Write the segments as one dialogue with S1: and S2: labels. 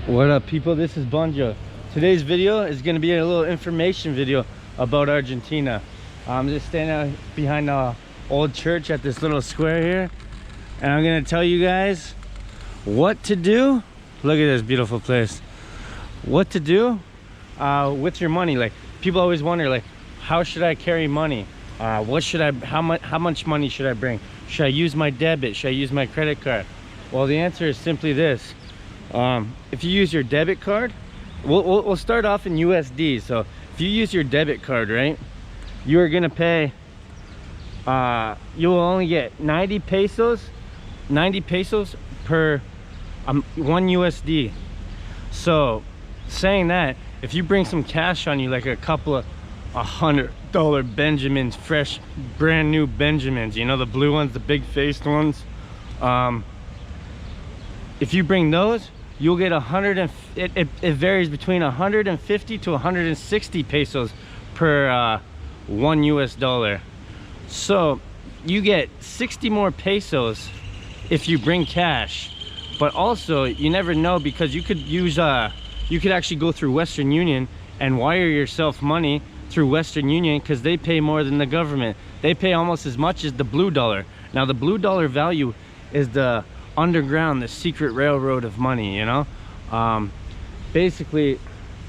S1: What up, people? This is Bunjo. Today's video is going to be a little information video about Argentina. I'm just standing out behind the old church at this little square here, and I'm going to tell you guys what to do. Look at this beautiful place. What to do with your money. Like, people always wonder, like, how should I carry money? What should I, how much money should I bring? Should I use my debit? Should I use my credit card? Well, the answer is simply this. If you use your debit card, we'll start off in USD. So if you use your debit card, right, you are gonna pay, you will only get 90 pesos per 1 USD. So saying that, if you bring some cash on you, like a couple of $100 Benjamins, fresh brand new Benjamins, you know, the blue ones, the big faced ones, if you bring those, you'll get it varies between 150 to 160 pesos per 1 US dollar. So you get 60 more pesos if you bring cash. But also, you never know, because you could use you could actually go through Western Union and wire yourself money through Western Union, because they pay more than the government. They pay almost as much as the blue dollar. Now the blue dollar value is the underground, the secret railroad of money, you know. Basically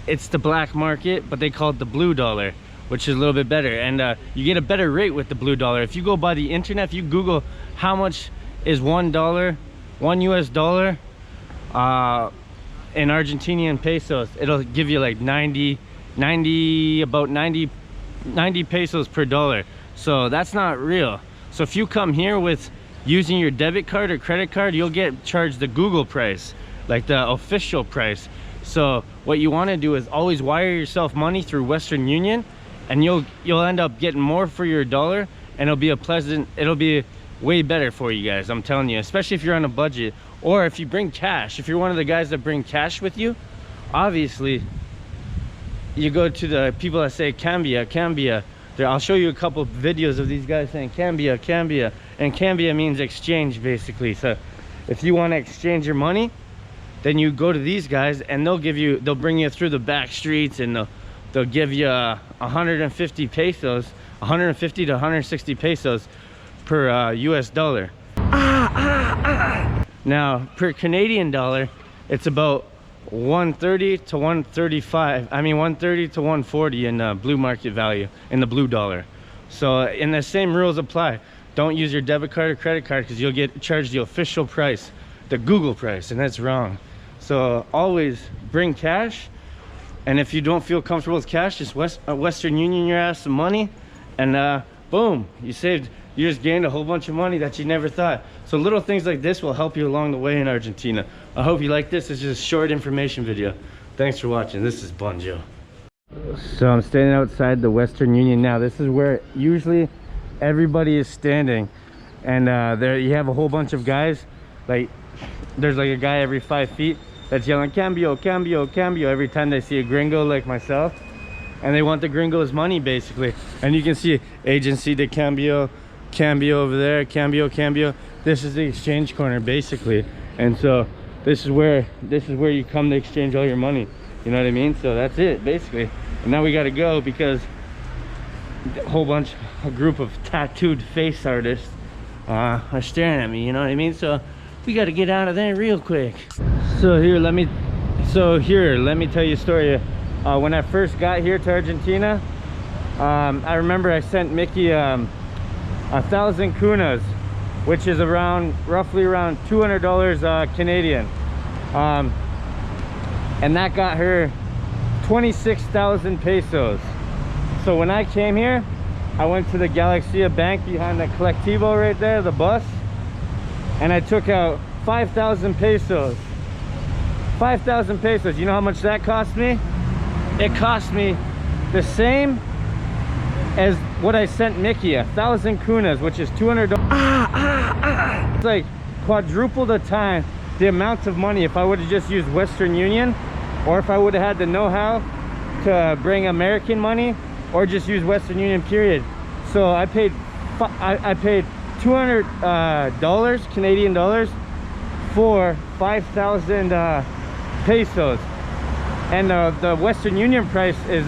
S1: it's the black market, but they call it the blue dollar, which is a little bit better, and you get a better rate with the blue dollar. If you go by the internet, if you Google how much is $1 US dollar in Argentinian pesos, it'll give you like 90 pesos per dollar. So that's not real. So if you come here with using your debit card or credit card, you'll get charged the Google price, like the official price. So what you want to do is always wire yourself money through Western Union, and you'll end up getting more for your dollar, and it'll be way better for you guys, I'm telling you, especially if you're on a budget. Or if you bring cash, if you're one of the guys that bring cash with you, obviously you go to the people that say cambia. I'll show you a couple of videos of these guys saying cambia, and cambia means exchange, basically. So if you want to exchange your money, then you go to these guys, and they'll bring you through the back streets, and they'll give you 150 pesos, 150 to 160 pesos per US dollar. Now per Canadian dollar, it's about 130 to 135, I mean 130 to 140 in blue market value, in the blue dollar. So and the same rules apply. Don't use your debit card or credit card, because you'll get charged the official price, the Google price, and that's wrong. So always bring cash, and if you don't feel comfortable with cash, just Western Union your ass some money, and boom, you just gained a whole bunch of money that you never thought. So little things like this will help you along the way in Argentina. I hope you like this. It's just a short information video. Thanks for watching. This is Bunjo. So I'm standing outside the Western Union now. This is where usually everybody is standing, and there you have a whole bunch of guys. Like, there's like a guy every 5 feet that's yelling cambio, cambio, cambio every time they see a gringo like myself, and they want the gringo's money, basically. And you can see agency de cambio, cambio over there, cambio. This is the exchange corner, basically. And so this is where you come to exchange all your money, you know what I mean? So that's it, basically. And now we got to go, because a group of tattooed face artists are staring at me, you know what I mean? So we got to get out of there real quick. So here, let me tell you a story. When I first got here to Argentina, I remember I sent Mickey 1,000 kunas, which is roughly around $200 Canadian, and that got her 26,000 pesos. So when I came here, I went to the Galaxia Bank behind the Colectivo right there, the bus, and I took out 5,000 pesos. 5,000 pesos. You know how much that cost me? It cost me the same as what I sent Mickey, 1,000 kunas, which is $200. It's like quadruple the time, the amount of money, if I would have just used Western Union, or if I would have had the know-how to bring American money, or just use Western Union, period. So I paid $200 Canadian dollars for 5,000 pesos, and the Western Union price is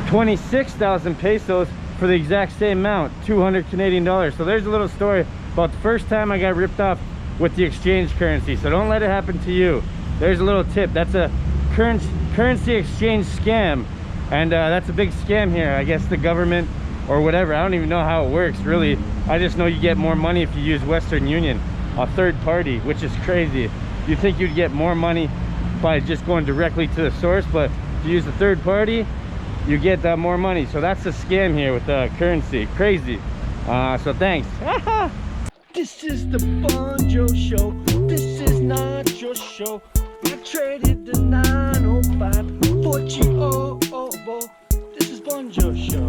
S1: 26,000 pesos for the exact same amount, 200 Canadian dollars. So there's a little story about the first time I got ripped off with the exchange currency. So don't let it happen to you. There's a little tip. That's a currency exchange scam, and that's a big scam here. I guess the government or whatever, I don't even know how it works really. I just know you get more money if you use Western Union, a third party, which is crazy. You think you'd get more money by just going directly to the source, but if you use a third party, you get more money. So that's the scam here with the currency. Crazy. So thanks. This is the Bunjo show. This is not your show. I traded the 905 for G-O-O-O. This is Bunjo show.